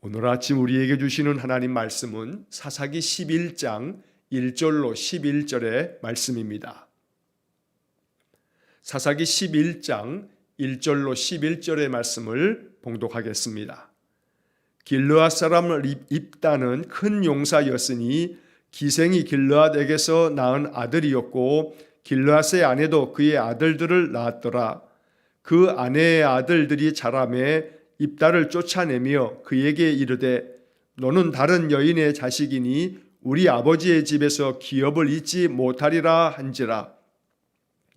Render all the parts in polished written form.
오늘 아침 우리에게 주시는 하나님 말씀은 사사기 11장 1절로 11절의 말씀입니다. 사사기 11장 1절로 11절의 말씀을 봉독하겠습니다. 길르앗 사람 입다는 큰 용사였으니 기생이 길르앗에게서 낳은 아들이었고 길르앗의 아내도 그의 아들들을 낳았더라. 그 아내의 아들들이 자라매 입다를 쫓아내며 그에게 이르되 너는 다른 여인의 자식이니 우리 아버지의 집에서 기업을 잊지 못하리라 한지라.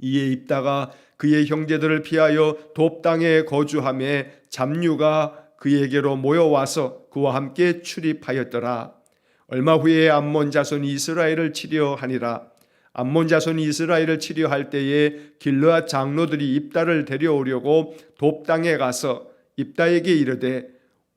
이에 입다가 그의 형제들을 피하여 돕 땅에 거주하며 잡류가 그에게로 모여와서 그와 함께 출입하였더라. 얼마 후에 암몬 자손이 이스라엘을 치려하니라. 암몬 자손이 이스라엘을 치려할 때에 길르앗 장로들이 입다를 데려오려고 돕 땅에 가서 입다에게 이르되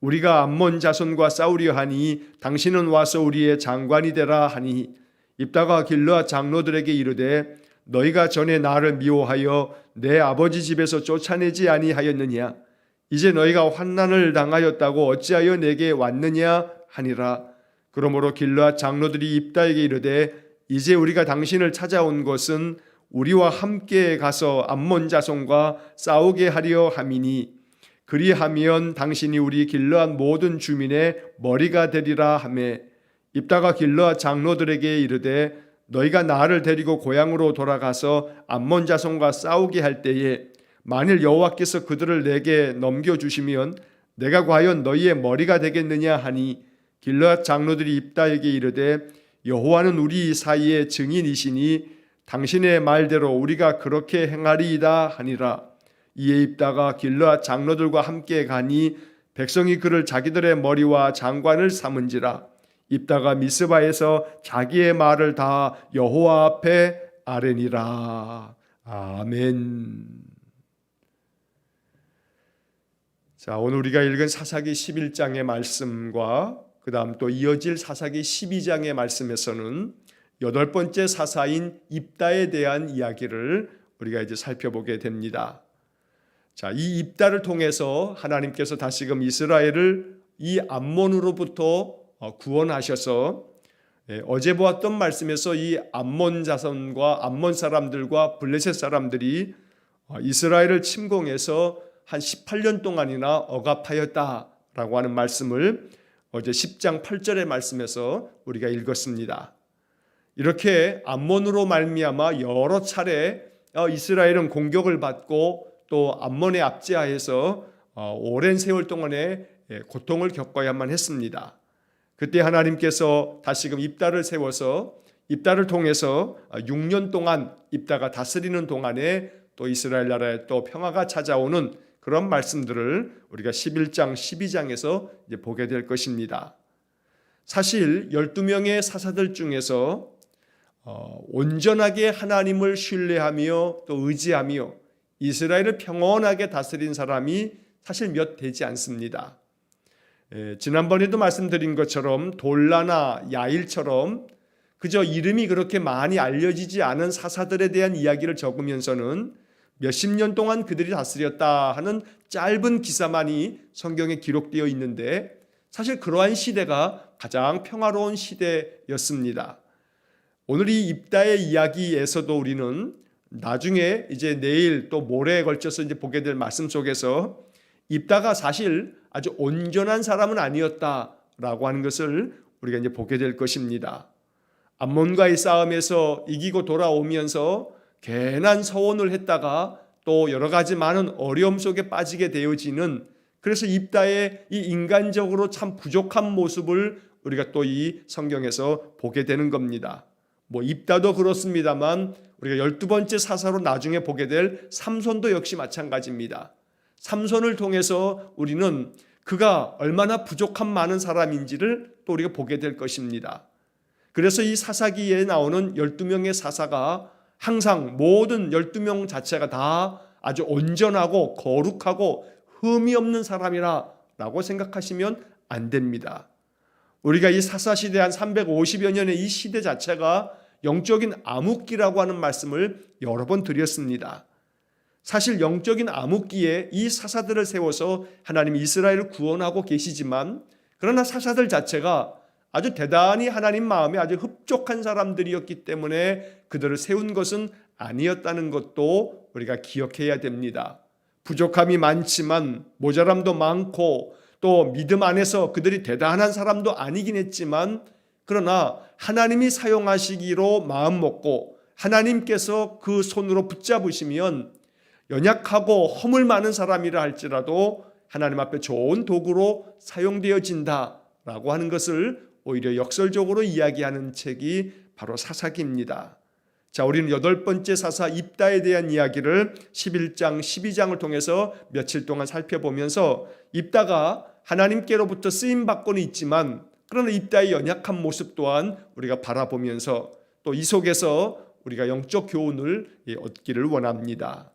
우리가 암몬 자손과 싸우려 하니 당신은 와서 우리의 장관이 되라 하니 입다가 길르앗 장로들에게 이르되 너희가 전에 나를 미워하여 내 아버지 집에서 쫓아내지 아니하였느냐? 이제 너희가 환난을 당하였다고 어찌하여 내게 왔느냐 하니라. 그러므로 길르앗 장로들이 입다에게 이르되 이제 우리가 당신을 찾아온 것은 우리와 함께 가서 암몬 자손과 싸우게 하려 함이니 그리하면 당신이 우리 길르앗 모든 주민의 머리가 되리라 하매 입다가 길르앗 장로들에게 이르되 너희가 나를 데리고 고향으로 돌아가서 암몬 자손과 싸우게 할 때에 만일 여호와께서 그들을 내게 넘겨주시면 내가 과연 너희의 머리가 되겠느냐 하니 길르앗 장로들이 입다에게 이르되 여호와는 우리 사이의 증인이시니 당신의 말대로 우리가 그렇게 행하리이다 하니라. 이에 입다가 길르앗 장로들과 함께 가니 백성이 그를 자기들의 머리와 장관을 삼은지라. 입다가 미스바에서 자기의 말을 다 여호와 앞에 아뢰니라. 아멘. 자, 오늘 우리가 읽은 사사기 11장의 말씀과 그 다음 또 이어질 사사기 12장의 말씀에서는 8번째 사사인 입다에 대한 이야기를 우리가 이제 살펴보게 됩니다. 자, 이 입다를 통해서 하나님께서 다시금 이스라엘을 이 암몬으로부터 구원하셔서 어제 보았던 말씀에서 이 암몬 자손과 암몬 사람들과 블레셋 사람들이 이스라엘을 침공해서 한 18년 동안이나 억압하였다라고 하는 말씀을 어제 10장 8절의 말씀에서 우리가 읽었습니다. 이렇게 암몬으로 말미암아 여러 차례 이스라엘은 공격을 받고 또 암몬의 압제하에서 오랜 세월 동안의 고통을 겪어야만 했습니다. 그때 하나님께서 다시금 입다를 세워서 입다를 통해서 6년 동안 입다가 다스리는 동안에 또 이스라엘 나라에 또 평화가 찾아오는 그런 말씀들을 우리가 11장, 12장에서 이제 보게 될 것입니다. 사실 12명의 사사들 중에서 온전하게 하나님을 신뢰하며 또 의지하며 이스라엘을 평온하게 다스린 사람이 사실 몇 되지 않습니다. 지난번에도 말씀드린 것처럼 돌라나 야일처럼 그저 이름이 그렇게 많이 알려지지 않은 사사들에 대한 이야기를 적으면서는 몇십 년 동안 그들이 다스렸다 하는 짧은 기사만이 성경에 기록되어 있는데 사실 그러한 시대가 가장 평화로운 시대였습니다. 오늘 이 입다의 이야기에서도 우리는 나중에 이제 내일 또 모레에 걸쳐서 이제 보게 될 말씀 속에서 입다가 사실 아주 온전한 사람은 아니었다라고 하는 것을 우리가 이제 보게 될 것입니다. 암몬과의 싸움에서 이기고 돌아오면서 괜한 서원을 했다가 또 여러 가지 많은 어려움 속에 빠지게 되어지는 그래서 입다의 이 인간적으로 참 부족한 모습을 우리가 또 이 성경에서 보게 되는 겁니다. 뭐 입다도 그렇습니다만 우리가 12번째 사사로 나중에 보게 될 삼손도 역시 마찬가지입니다. 삼손을 통해서 우리는 그가 얼마나 부족한 많은 사람인지를 또 우리가 보게 될 것입니다. 그래서 이 사사기에 나오는 12명의 사사가 항상 모든 12명 자체가 다 아주 온전하고 거룩하고 흠이 없는 사람이라고 생각하시면 안 됩니다. 우리가 이 사사시대 한 350여 년의 이 시대 자체가 영적인 암흑기라고 하는 말씀을 여러 번 드렸습니다. 사실 영적인 암흑기에 이 사사들을 세워서 하나님이 이스라엘을 구원하고 계시지만 그러나 사사들 자체가 아주 대단히 하나님 마음에 아주 흡족한 사람들이었기 때문에 그들을 세운 것은 아니었다는 것도 우리가 기억해야 됩니다. 부족함이 많지만, 모자람도 많고, 또 믿음 안에서 그들이 대단한 사람도 아니긴 했지만, 그러나 하나님이 사용하시기로 마음먹고 하나님께서 그 손으로 붙잡으시면 연약하고 허물 많은 사람이라 할지라도 하나님 앞에 좋은 도구로 사용되어진다라고 하는 것을 오히려 역설적으로 이야기하는 책이 바로 사사기입니다. 자, 우리는 8번째 사사 입다에 대한 이야기를 11장, 12장을 통해서 며칠 동안 살펴보면서 입다가 하나님께로부터 쓰임받고는 있지만 그러나 입다의 연약한 모습 또한 우리가 바라보면서 또 이 속에서 우리가 영적 교훈을 얻기를 원합니다.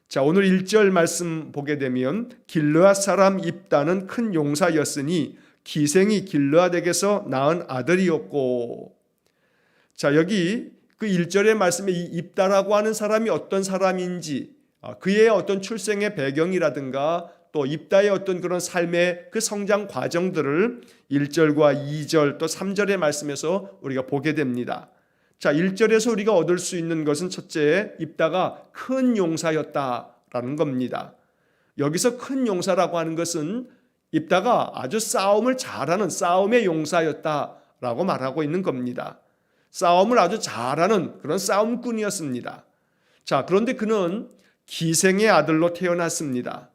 자, 오늘 1절 말씀 보게 되면 길르앗 사람 입다는 큰 용사였으니 기생이 길르앗에게서 낳은 아들이었고, 자, 여기 그 1절의 말씀에 이 입다라고 하는 사람이 어떤 사람인지, 그의 어떤 출생의 배경이라든가 또 입다의 어떤 그런 삶의 그 성장 과정들을 1절과 2절 또 3절의 말씀에서 우리가 보게 됩니다. 자, 1절에서 우리가 얻을 수 있는 것은 첫째, 입다가 큰 용사였다라는 겁니다. 여기서 큰 용사라고 하는 것은 입다가 아주 싸움을 잘하는 싸움의 용사였다라고 말하고 있는 겁니다. 싸움을 아주 잘하는 그런 싸움꾼이었습니다. 자, 그런데 그는 기생의 아들로 태어났습니다.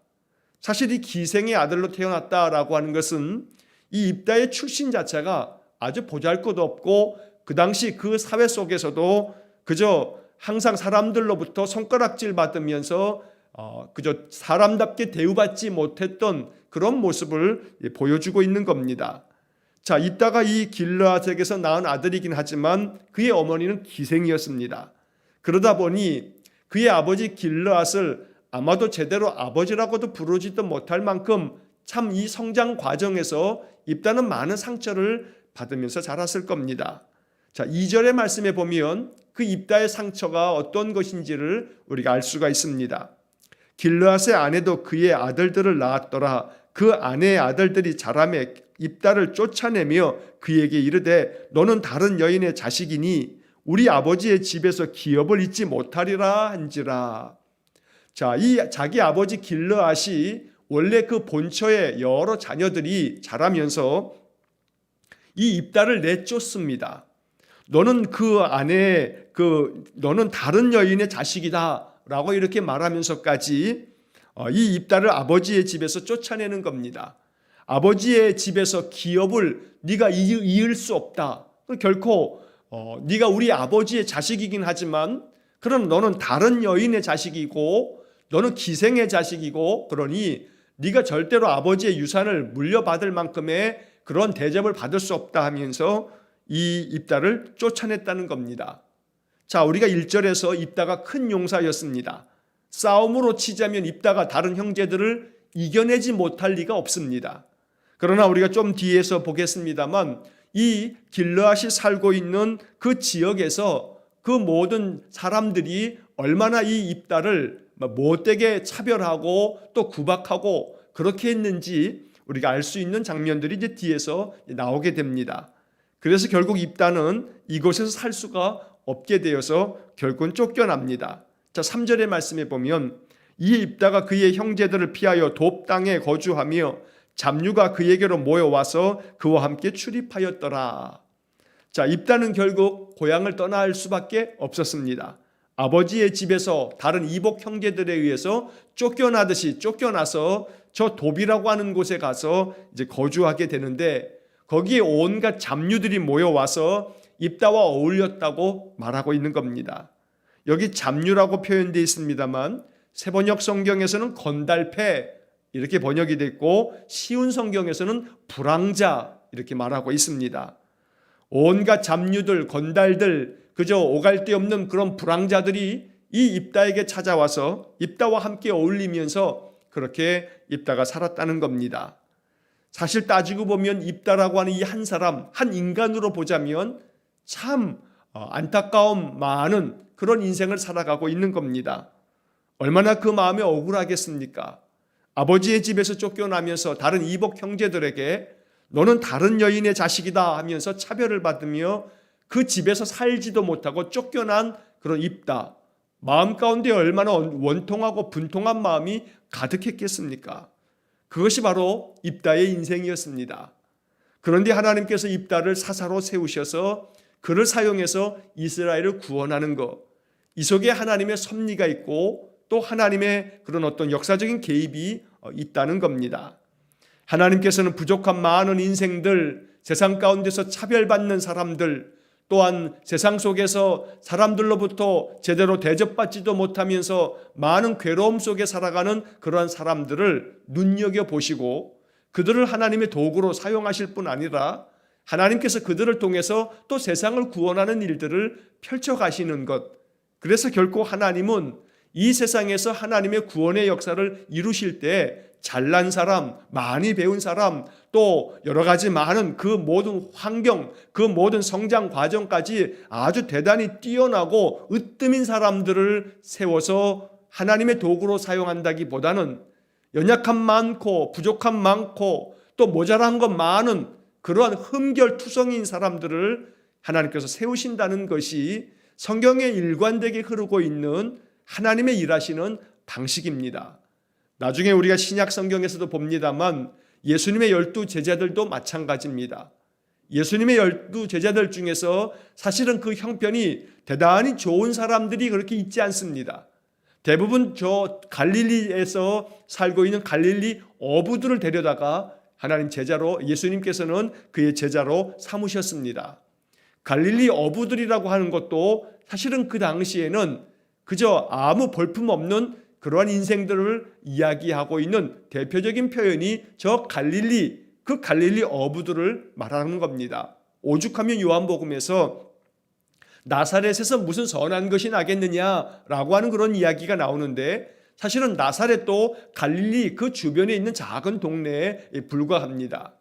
사실 이 기생의 아들로 태어났다라고 하는 것은 이 입다의 출신 자체가 아주 보잘것없고 그 당시 그 사회 속에서도 그저 항상 사람들로부터 손가락질 받으면서 그저 사람답게 대우받지 못했던 그런 모습을 보여주고 있는 겁니다. 자, 입다가 이 길르앗에게서 낳은 아들이긴 하지만 그의 어머니는 기생이었습니다. 그러다 보니 그의 아버지 길르앗을 아마도 제대로 아버지라고도 부르지도 못할 만큼 참 이 성장 과정에서 입다는 많은 상처를 받으면서 자랐을 겁니다. 자, 2절의 말씀에 보면 그 입다의 상처가 어떤 것인지를 우리가 알 수가 있습니다. 길르앗의 아내도 그의 아들들을 낳았더라. 그 아내의 아들들이 자라매 입다를 쫓아내며 그에게 이르되 너는 다른 여인의 자식이니 우리 아버지의 집에서 기업을 잊지 못하리라 한지라. 자, 이 자기 아버지 길르앗이 원래 그 본처의 여러 자녀들이 자라면서 이 입다를 내쫓습니다. 너는 그 아내의 너는 다른 여인의 자식이다라고 이렇게 말하면서까지 이 입다를 아버지의 집에서 쫓아내는 겁니다. 아버지의 집에서 기업을 네가 이을 수 없다. 결코 네가 우리 아버지의 자식이긴 하지만 그럼 너는 다른 여인의 자식이고 너는 기생의 자식이고 그러니 네가 절대로 아버지의 유산을 물려받을 만큼의 그런 대접을 받을 수 없다 하면서 이 입다를 쫓아냈다는 겁니다. 자, 우리가 1절에서 입다가 큰 용사였습니다. 싸움으로 치자면 입다가 다른 형제들을 이겨내지 못할 리가 없습니다. 그러나 우리가 좀 뒤에서 보겠습니다만 이 길르앗이 살고 있는 그 지역에서 그 모든 사람들이 얼마나 이 입다를 못되게 차별하고 또 구박하고 그렇게 했는지 우리가 알 수 있는 장면들이 이제 뒤에서 나오게 됩니다. 그래서 결국 입다는 이곳에서 살 수가 없게 되어서 결국은 쫓겨납니다. 자, 3절의 말씀에 보면 이 입다가 그의 형제들을 피하여 돕 땅에 거주하며 잡류가 그에게로 모여와서 그와 함께 출입하였더라. 자, 입다는 결국 고향을 떠날 수밖에 없었습니다. 아버지의 집에서 다른 이복 형제들에 의해서 쫓겨나듯이 쫓겨나서 저 돕이라고 하는 곳에 가서 이제 거주하게 되는데 거기에 온갖 잡류들이 모여와서 입다와 어울렸다고 말하고 있는 겁니다. 여기 잡류라고 표현되어 있습니다만 세번역 성경에서는 건달패 이렇게 번역이 됐고 쉬운 성경에서는 불황자 이렇게 말하고 있습니다. 온갖 잡류들, 건달들, 그저 오갈 데 없는 그런 불황자들이 이 입다에게 찾아와서 입다와 함께 어울리면서 그렇게 입다가 살았다는 겁니다. 사실 따지고 보면 입다라고 하는 이 한 사람, 한 인간으로 보자면 참 안타까움 많은 그런 인생을 살아가고 있는 겁니다. 얼마나 그 마음에 억울하겠습니까? 아버지의 집에서 쫓겨나면서 다른 이복 형제들에게 너는 다른 여인의 자식이다 하면서 차별을 받으며 그 집에서 살지도 못하고 쫓겨난 그런 입다. 마음 가운데 얼마나 원통하고 분통한 마음이 가득했겠습니까? 그것이 바로 입다의 인생이었습니다. 그런데 하나님께서 입다를 사사로 세우셔서 그를 사용해서 이스라엘을 구원하는 것, 이 속에 하나님의 섭리가 있고 또 하나님의 그런 어떤 역사적인 개입이 있다는 겁니다. 하나님께서는 부족한 많은 인생들, 세상 가운데서 차별받는 사람들, 또한 세상 속에서 사람들로부터 제대로 대접받지도 못하면서 많은 괴로움 속에 살아가는 그러한 사람들을 눈여겨보시고 그들을 하나님의 도구로 사용하실 뿐 아니라 하나님께서 그들을 통해서 또 세상을 구원하는 일들을 펼쳐가시는 것. 그래서 결코 하나님은 이 세상에서 하나님의 구원의 역사를 이루실 때 잘난 사람, 많이 배운 사람, 또 여러 가지 많은 그 모든 환경, 그 모든 성장 과정까지 아주 대단히 뛰어나고 으뜸인 사람들을 세워서 하나님의 도구로 사용한다기보다는 연약함 많고 부족함 많고 또 모자란 것 많은 그러한 흠결투성인 사람들을 하나님께서 세우신다는 것이 성경에 일관되게 흐르고 있는 하나님의 일하시는 방식입니다. 나중에 우리가 신약 성경에서도 봅니다만 예수님의 12 제자들도 마찬가지입니다. 예수님의 12 제자들 중에서 사실은 그 형편이 대단히 좋은 사람들이 그렇게 있지 않습니다. 대부분 저 갈릴리에서 살고 있는 갈릴리 어부들을 데려다가 하나님 제자로 예수님께서는 그의 제자로 삼으셨습니다. 갈릴리 어부들이라고 하는 것도 사실은 그 당시에는 그저 아무 볼품없는 그러한 인생들을 이야기하고 있는 대표적인 표현이 저 갈릴리, 그 갈릴리 어부들을 말하는 겁니다. 오죽하면 요한복음에서 나사렛에서 무슨 선한 것이 나겠느냐라고 하는 그런 이야기가 나오는데 사실은 나사렛도 갈릴리 그 주변에 있는 작은 동네에 불과합니다.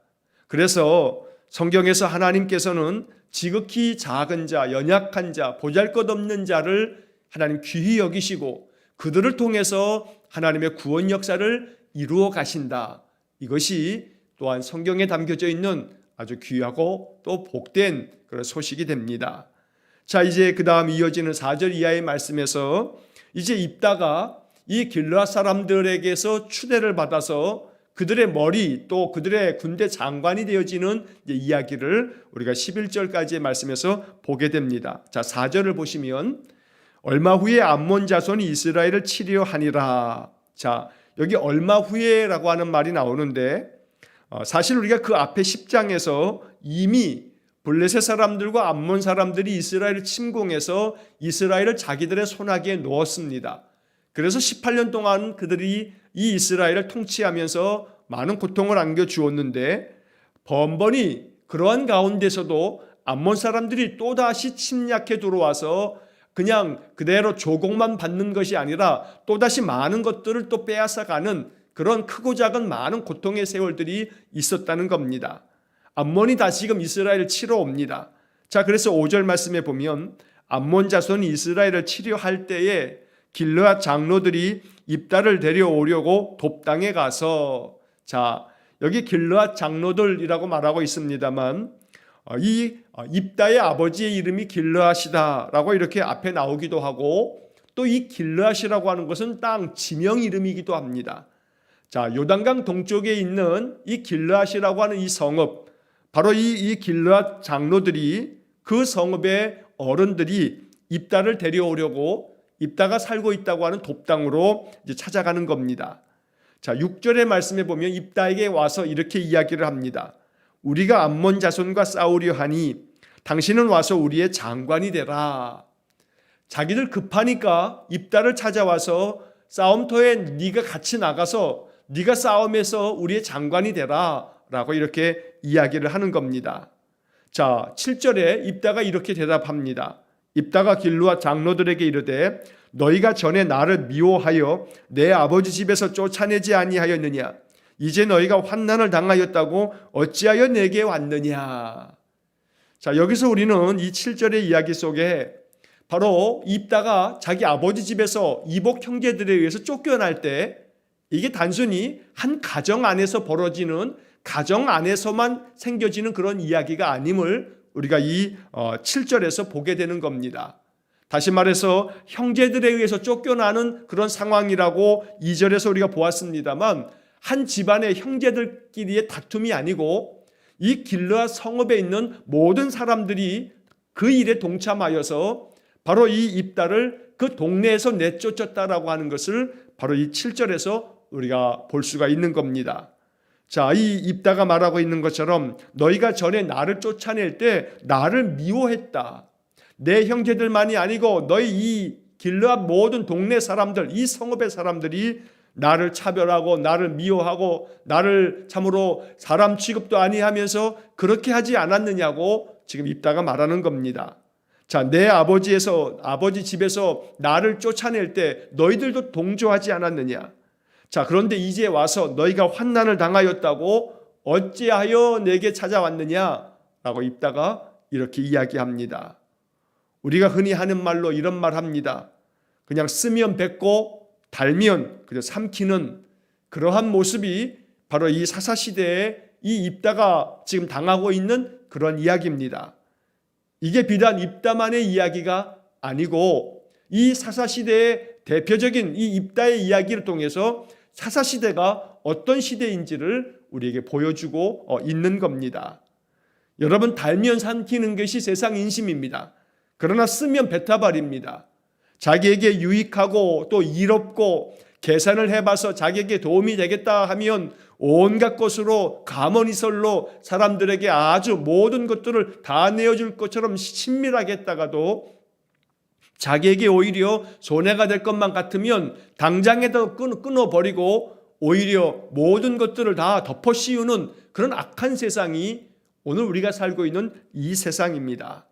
그래서 성경에서 하나님께서는 지극히 작은 자, 연약한 자, 보잘것없는 자를 하나님 귀히 여기시고 그들을 통해서 하나님의 구원 역사를 이루어 가신다. 이것이 또한 성경에 담겨져 있는 아주 귀하고 또 복된 그런 소식이 됩니다. 자, 이제 그 다음 이어지는 4절 이하의 말씀에서 이제 입다가 이 길르앗 사람들에게서 추대를 받아서 그들의 머리 또 그들의 군대 장관이 되어지는 이야기를 우리가 11절까지의 말씀에서 보게 됩니다. 자, 4절을 보시면 얼마 후에 암몬 자손이 이스라엘을 치려 하니라. 자, 여기 얼마 후에라고 하는 말이 나오는데 사실 우리가 그 앞에 10장에서 이미 블레셋 사람들과 암몬 사람들이 이스라엘을 침공해서 이스라엘을 자기들의 손아귀에 놓았습니다. 그래서 18년 동안 그들이 이 이스라엘을 통치하면서 많은 고통을 안겨주었는데 번번이 그러한 가운데서도 암몬 사람들이 또다시 침략해 들어와서 그냥 그대로 조공만 받는 것이 아니라 또다시 많은 것들을 또 빼앗아가는 그런 크고 작은 많은 고통의 세월들이 있었다는 겁니다. 암몬이 다시금 이스라엘을 치러 옵니다. 자, 그래서 5절 말씀에 보면 암몬 자손이 이스라엘을 치려 할 때에 길르앗 장로들이 입다를 데려오려고 돕당에 가서, 자, 여기 길르앗 장로들이라고 말하고 있습니다만 이 입다의 아버지의 이름이 길르앗이다라고 이렇게 앞에 나오기도 하고 또 이 길르앗이라고 하는 것은 땅 지명 이름이기도 합니다. 자, 요단강 동쪽에 있는 이 길르앗이라고 하는 이 성읍, 바로 이 길르앗 장로들이 그 성읍의 어른들이 입다를 데려오려고 입다가 살고 있다고 하는 돕당으로 이제 찾아가는 겁니다. 자, 6절의 말씀에 보면 입다에게 와서 이렇게 이야기를 합니다. 우리가 암몬 자손과 싸우려 하니 당신은 와서 우리의 장관이 되라. 자기들 급하니까 입다를 찾아와서 싸움터에 네가 같이 나가서 네가 싸움에서 우리의 장관이 되라 라고 이렇게 이야기를 하는 겁니다. 자, 7절에 입다가 이렇게 대답합니다. 입다가 길르앗 장로들에게 이르되 너희가 전에 나를 미워하여 내 아버지 집에서 쫓아내지 아니하였느냐? 이제 너희가 환난을 당하였다고 어찌하여 내게 왔느냐? 자, 여기서 우리는 이 7절의 이야기 속에 바로 입다가 자기 아버지 집에서 이복 형제들에 의해서 쫓겨날 때 이게 단순히 한 가정 안에서 벌어지는 가정 안에서만 생겨지는 그런 이야기가 아님을 우리가 이 7절에서 보게 되는 겁니다. 다시 말해서 형제들에 의해서 쫓겨나는 그런 상황이라고 2절에서 우리가 보았습니다만 한 집안의 형제들끼리의 다툼이 아니고 이 길르앗 성읍에 있는 모든 사람들이 그 일에 동참하여서 바로 이 입다를 그 동네에서 내쫓았다라고 하는 것을 바로 이 7절에서 우리가 볼 수가 있는 겁니다. 자, 이 입다가 말하고 있는 것처럼 너희가 전에 나를 쫓아낼 때 나를 미워했다. 내 형제들만이 아니고 너희 이 길르앗 모든 동네 사람들, 이 성읍의 사람들이 나를 차별하고 나를 미워하고 나를 참으로 사람 취급도 아니하면서 그렇게 하지 않았느냐고 지금 입다가 말하는 겁니다. 자, 내 아버지 집에서 나를 쫓아낼 때 너희들도 동조하지 않았느냐? 자, 그런데 이제 와서 너희가 환난을 당하였다고 어찌하여 내게 찾아왔느냐? 라고 입다가 이렇게 이야기합니다. 우리가 흔히 하는 말로 이런 말 합니다. 그냥 쓰면 뱉고 달면 그냥 삼키는 그러한 모습이 바로 이 사사시대에 이 입다가 지금 당하고 있는 그런 이야기입니다. 이게 비단 입다만의 이야기가 아니고 이 사사시대의 대표적인 이 입다의 이야기를 통해서 사사시대가 어떤 시대인지를 우리에게 보여주고 있는 겁니다. 여러분, 달면 삼키는 것이 세상 인심입니다. 그러나 쓰면 뱉어버립니다. 자기에게 유익하고 또 이롭고 계산을 해봐서 자기에게 도움이 되겠다 하면 온갖 것으로 가머니설로 사람들에게 아주 모든 것들을 다 내어줄 것처럼 친밀하게 했다가도 자기에게 오히려 손해가 될 것만 같으면 당장에도 끊어버리고 오히려 모든 것들을 다 덮어 씌우는 그런 악한 세상이 오늘 우리가 살고 있는 이 세상입니다.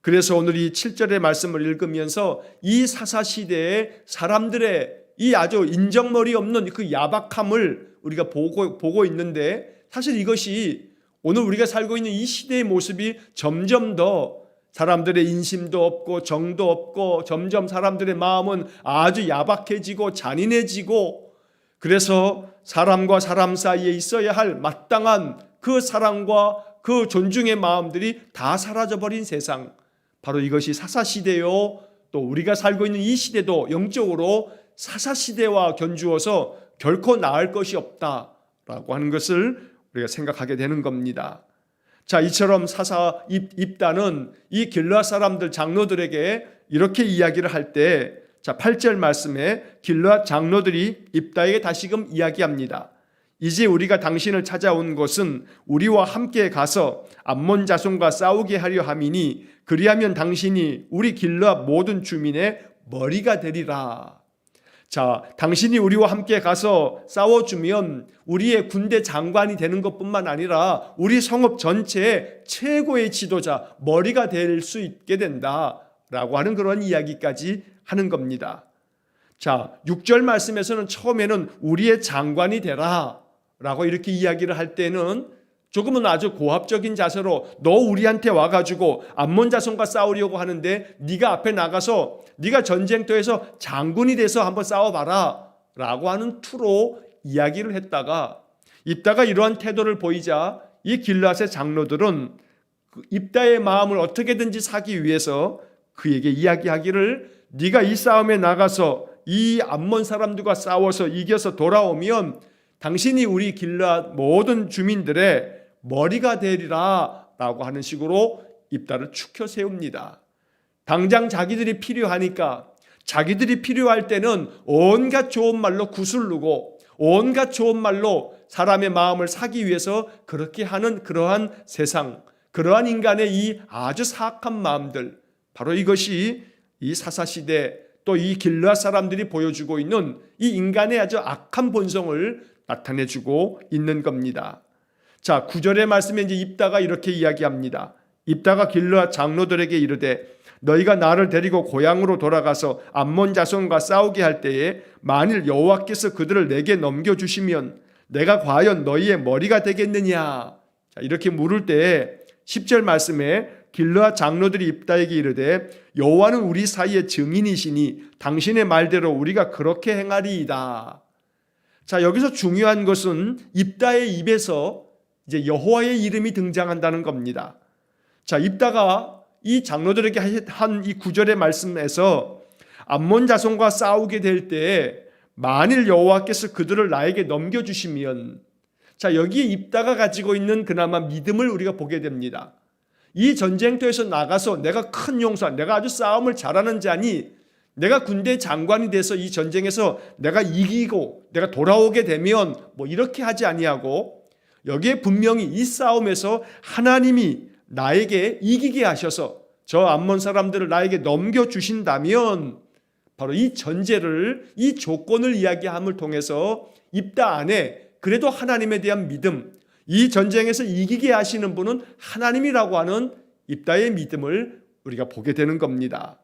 그래서 오늘 이 7절의 말씀을 읽으면서 이 사사시대의 사람들의 이 아주 인정머리 없는 그 야박함을 우리가 보고 있는데 사실 이것이 오늘 우리가 살고 있는 이 시대의 모습이 점점 더 사람들의 인심도 없고 정도 없고 점점 사람들의 마음은 아주 야박해지고 잔인해지고 그래서 사람과 사람 사이에 있어야 할 마땅한 그 사랑과 그 존중의 마음들이 다 사라져버린 세상, 바로 이것이 사사시대요. 또 우리가 살고 있는 이 시대도 영적으로 사사시대와 견주어서 결코 나을 것이 없다라고 하는 것을 우리가 생각하게 되는 겁니다. 자, 이처럼 입다는 이 길르앗 사람들 장로들에게 이렇게 이야기를 할 때, 자, 8절 말씀에 길르앗 장로들이 입다에게 다시금 이야기합니다. 이제 우리가 당신을 찾아온 것은 우리와 함께 가서 암몬 자손과 싸우게 하려 함이니 그리하면 당신이 우리 길르앗 모든 주민의 머리가 되리라. 자, 당신이 우리와 함께 가서 싸워주면 우리의 군대 장관이 되는 것뿐만 아니라 우리 성읍 전체의 최고의 지도자, 머리가 될 수 있게 된다라고 하는 그런 이야기까지 하는 겁니다. 자, 6절 말씀에서는 처음에는 우리의 장관이 되라 라고 이렇게 이야기를 할 때는 조금은 아주 고압적인 자세로 너 우리한테 와가지고 암몬 자손과 싸우려고 하는데 네가 앞에 나가서 네가 전쟁터에서 장군이 돼서 한번 싸워봐라 라고 하는 투로 이야기를 했다가 입다가 이러한 태도를 보이자 이 길르앗의 장로들은 입다의 마음을 어떻게든지 사기 위해서 그에게 이야기하기를 네가 이 싸움에 나가서 이 암몬 사람들과 싸워서 이겨서 돌아오면 당신이 우리 길르앗 모든 주민들의 머리가 되리라 라고 하는 식으로 입다를 축혀 세웁니다. 당장 자기들이 필요하니까 자기들이 필요할 때는 온갖 좋은 말로 구슬르고 온갖 좋은 말로 사람의 마음을 사기 위해서 그렇게 하는 그러한 세상, 그러한 인간의 이 아주 사악한 마음들, 바로 이것이 이 사사시대 또 이 길르앗 사람들이 보여주고 있는 이 인간의 아주 악한 본성을 나타내주고 있는 겁니다. 자, 9절의 말씀에 이제 입다가 이렇게 이야기합니다. 입다가 길르앗 장로들에게 이르되 너희가 나를 데리고 고향으로 돌아가서 암몬 자손과 싸우게 할 때에 만일 여호와께서 그들을 내게 넘겨주시면 내가 과연 너희의 머리가 되겠느냐. 자, 이렇게 물을 때에 10절 말씀에 길르앗 장로들이 입다에게 이르되 여호와는 우리 사이의 증인이시니 당신의 말대로 우리가 그렇게 행하리이다. 자, 여기서 중요한 것은 입다의 입에서 이제 여호와의 이름이 등장한다는 겁니다. 자, 입다가 이 장로들에게 한 이 9절의 말씀에서 암몬 자손과 싸우게 될 때에 만일 여호와께서 그들을 나에게 넘겨주시면, 자, 여기에 입다가 가지고 있는 그나마 믿음을 우리가 보게 됩니다. 이 전쟁터에서 나가서 내가 큰 용사, 내가 아주 싸움을 잘하는 자니 내가 군대 장관이 돼서 이 전쟁에서 내가 이기고 내가 돌아오게 되면 뭐 이렇게 하지 아니하고, 여기에 분명히 이 싸움에서 하나님이 나에게 이기게 하셔서 저 암몬 사람들을 나에게 넘겨주신다면, 바로 이 전제를, 이 조건을 이야기함을 통해서 입다 안에 그래도 하나님에 대한 믿음, 이 전쟁에서 이기게 하시는 분은 하나님이라고 하는 입다의 믿음을 우리가 보게 되는 겁니다.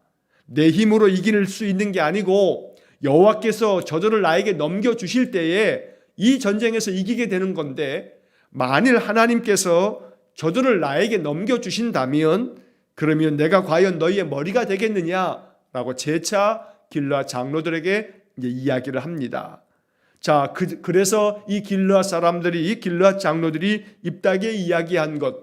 내 힘으로 이길 수 있는 게 아니고 여호와께서 저들을 나에게 넘겨주실 때에 이 전쟁에서 이기게 되는 건데, 만일 하나님께서 저들을 나에게 넘겨주신다면 그러면 내가 과연 너희의 머리가 되겠느냐라고 재차 길르앗 장로들에게 이제 이야기를 합니다. 자, 그래서 이 길르앗 사람들이, 이 길르앗 장로들이 입다에게 이야기한 것,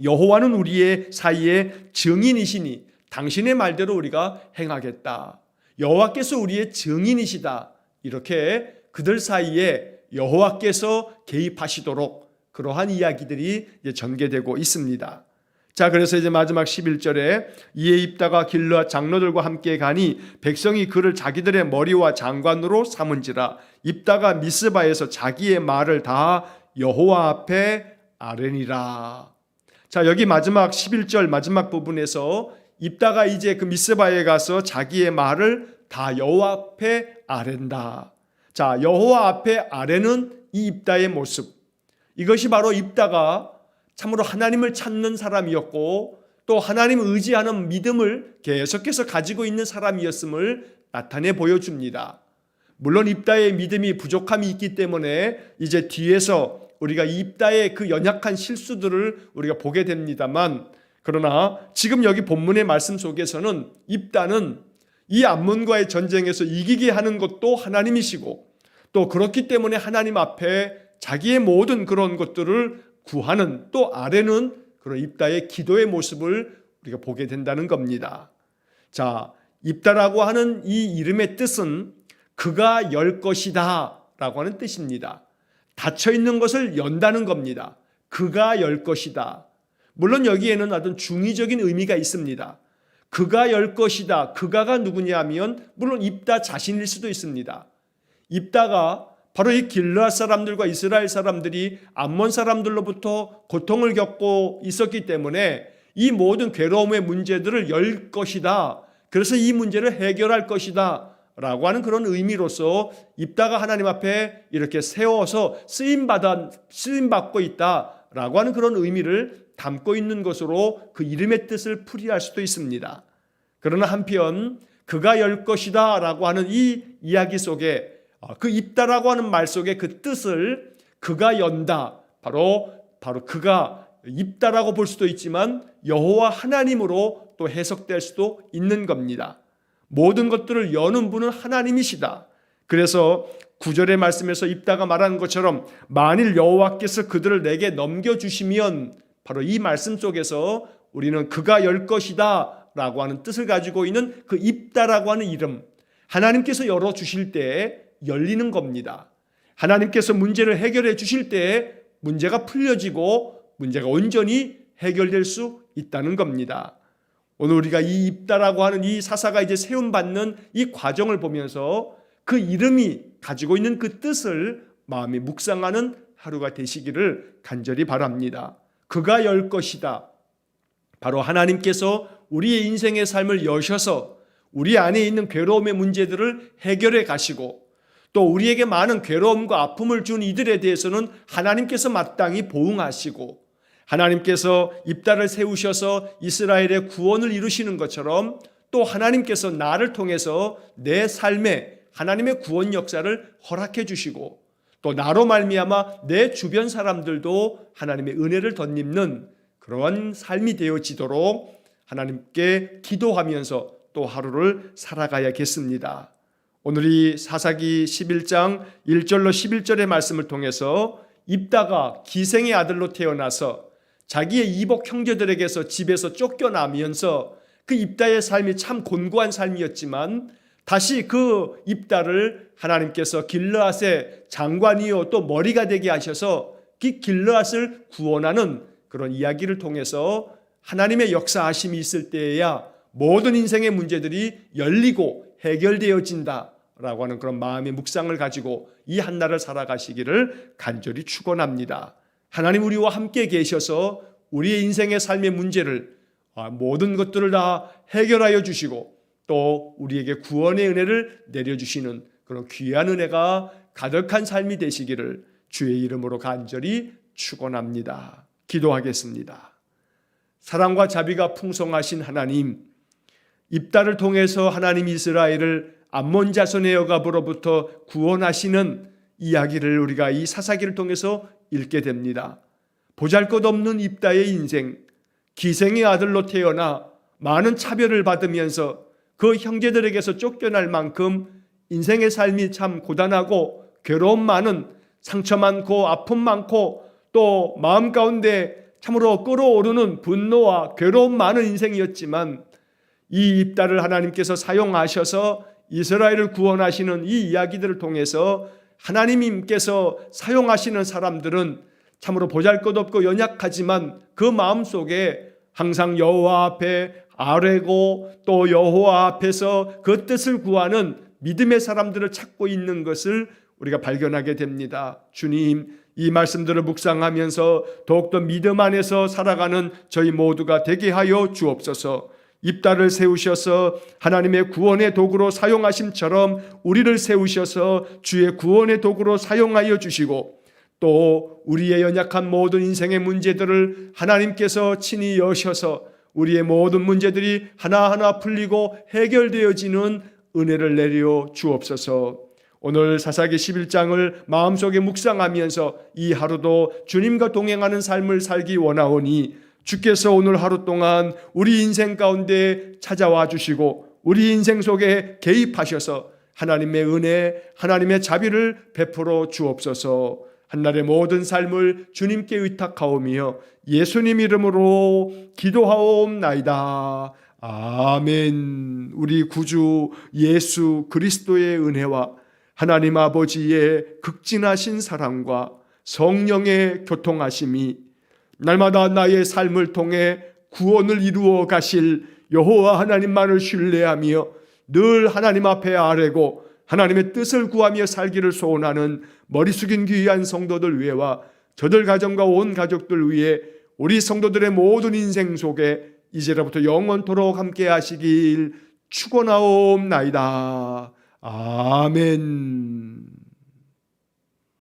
여호와는 우리의 사이에 증인이시니 당신의 말대로 우리가 행하겠다. 여호와께서 우리의 증인이시다. 이렇게 그들 사이에 여호와께서 개입하시도록 그러한 이야기들이 이제 전개되고 있습니다. 자, 그래서 이제 마지막 11절에 이에 입다가 길르앗 장로들과 함께 가니 백성이 그를 자기들의 머리와 장관으로 삼은지라. 입다가 미스바에서 자기의 말을 다 여호와 앞에 아뢰니라. 자, 여기 마지막 11절 마지막 부분에서 입다가 이제 그 미스바에 가서 자기의 말을 다 여호와 앞에 아랜다. 자, 여호와 앞에 아뢰는 이 입다의 모습, 이것이 바로 입다가 참으로 하나님을 찾는 사람이었고 또 하나님을 의지하는 믿음을 계속해서 가지고 있는 사람이었음을 나타내 보여줍니다. 물론 입다의 믿음이 부족함이 있기 때문에 이제 뒤에서 우리가 입다의 그 연약한 실수들을 우리가 보게 됩니다만, 그러나 지금 여기 본문의 말씀 속에서는 입다는 이 암몬과의 전쟁에서 이기게 하는 것도 하나님이시고 또 그렇기 때문에 하나님 앞에 자기의 모든 그런 것들을 구하는, 또 아래는 그런 입다의 기도의 모습을 우리가 보게 된다는 겁니다. 자, 입다라고 하는 이 이름의 뜻은 그가 열 것이다 라고 하는 뜻입니다. 닫혀있는 것을 연다는 겁니다. 그가 열 것이다. 물론 여기에는 어떤 중의적인 의미가 있습니다. 그가 열 것이다. 그가가 누구냐 하면 물론 입다 자신일 수도 있습니다. 입다가 바로 이 길르앗 사람들과 이스라엘 사람들이 암몬 사람들로부터 고통을 겪고 있었기 때문에 이 모든 괴로움의 문제들을 열 것이다. 그래서 이 문제를 해결할 것이다 라고 하는 그런 의미로서 입다가 하나님 앞에 이렇게 세워서 쓰임받고 있다 라고 하는 그런 의미를 담고 있는 것으로 그 이름의 뜻을 풀이할 수도 있습니다. 그러나 한편 그가 열 것이다 라고 하는 이 이야기 속에 그 입다라고 하는 말 속에 그 뜻을 그가 연다, 바로 그가 입다라고 볼 수도 있지만 여호와 하나님으로 또 해석될 수도 있는 겁니다. 모든 것들을 여는 분은 하나님이시다. 그래서 9절의 말씀에서 입다가 말하는 것처럼 만일 여호와께서 그들을 내게 넘겨주시면, 바로 이 말씀 속에서 우리는 그가 열 것이다 라고 하는 뜻을 가지고 있는 그 입다라고 하는 이름, 하나님께서 열어주실 때 열리는 겁니다. 하나님께서 문제를 해결해 주실 때 문제가 풀려지고 문제가 온전히 해결될 수 있다는 겁니다. 오늘 우리가 이 입다라고 하는 이 사사가 이제 세움받는 이 과정을 보면서 그 이름이 가지고 있는 그 뜻을 마음에 묵상하는 하루가 되시기를 간절히 바랍니다. 그가 열 것이다. 바로 하나님께서 우리의 인생의 삶을 여셔서 우리 안에 있는 괴로움의 문제들을 해결해 가시고 또 우리에게 많은 괴로움과 아픔을 준 이들에 대해서는 하나님께서 마땅히 보응하시고, 하나님께서 입다를 세우셔서 이스라엘의 구원을 이루시는 것처럼 또 하나님께서 나를 통해서 내 삶에 하나님의 구원 역사를 허락해 주시고 또 나로 말미암아 내 주변 사람들도 하나님의 은혜를 덧입는 그러한 삶이 되어지도록 하나님께 기도하면서 또 하루를 살아가야겠습니다. 오늘 이 사사기 11장 1절로 11절의 말씀을 통해서 입다가 기생의 아들로 태어나서 자기의 이복 형제들에게서 집에서 쫓겨나면서 그 입다의 삶이 참 곤고한 삶이었지만 다시 그 입다를 하나님께서 길르앗의 장관이요 또 머리가 되게 하셔서 그 길르앗을 구원하는 그런 이야기를 통해서 하나님의 역사하심이 있을 때에야 모든 인생의 문제들이 열리고 해결되어진다라고 하는 그런 마음의 묵상을 가지고 이 한날을 살아가시기를 간절히 축원합니다. 하나님 우리와 함께 계셔서 우리의 인생의 삶의 문제를 모든 것들을 다 해결하여 주시고 또 우리에게 구원의 은혜를 내려주시는 그런 귀한 은혜가 가득한 삶이 되시기를 주의 이름으로 간절히 축원합니다. 기도하겠습니다. 사랑과 자비가 풍성하신 하나님, 입다를 통해서 하나님 이스라엘을 암몬 자손의 억압으로부터 구원하시는 이야기를 우리가 이 사사기를 통해서 읽게 됩니다. 보잘것없는 입다의 인생, 기생의 아들로 태어나 많은 차별을 받으면서 그 형제들에게서 쫓겨날 만큼 인생의 삶이 참 고단하고 괴로움 많은, 상처 많고 아픔 많고 또 마음 가운데 참으로 끓어오르는 분노와 괴로움 많은 인생이었지만 이 입다를 하나님께서 사용하셔서 이스라엘을 구원하시는 이 이야기들을 통해서 하나님께서 사용하시는 사람들은 참으로 보잘것없고 연약하지만 그 마음속에 항상 여호와 앞에 아뢰고 또 여호와 앞에서 그 뜻을 구하는 믿음의 사람들을 찾고 있는 것을 우리가 발견하게 됩니다. 주님, 이 말씀들을 묵상하면서 더욱더 믿음 안에서 살아가는 저희 모두가 되게 하여 주옵소서. 입다를 세우셔서 하나님의 구원의 도구로 사용하심처럼 우리를 세우셔서 주의 구원의 도구로 사용하여 주시고 또 우리의 연약한 모든 인생의 문제들을 하나님께서 친히 여셔서 우리의 모든 문제들이 하나하나 풀리고 해결되어지는 은혜를 내려 주옵소서. 오늘 사사기 11장을 마음속에 묵상하면서 이 하루도 주님과 동행하는 삶을 살기 원하오니 주께서 오늘 하루 동안 우리 인생 가운데 찾아와 주시고 우리 인생 속에 개입하셔서 하나님의 은혜, 하나님의 자비를 베풀어 주옵소서. 한날의 모든 삶을 주님께 의탁하오며 예수님 이름으로 기도하옵나이다. 아멘. 우리 구주 예수 그리스도의 은혜와 하나님 아버지의 극진하신 사랑과 성령의 교통하심이 날마다 나의 삶을 통해 구원을 이루어 가실 여호와 하나님만을 신뢰하며 늘 하나님 앞에 아뢰고 하나님의 뜻을 구하며 살기를 소원하는 머리 숙인 귀한 성도들 위해와 저들 가정과 온 가족들 위해 우리 성도들의 모든 인생 속에 이제로부터 영원토록 함께 하시길 축원하옵나이다. 아멘.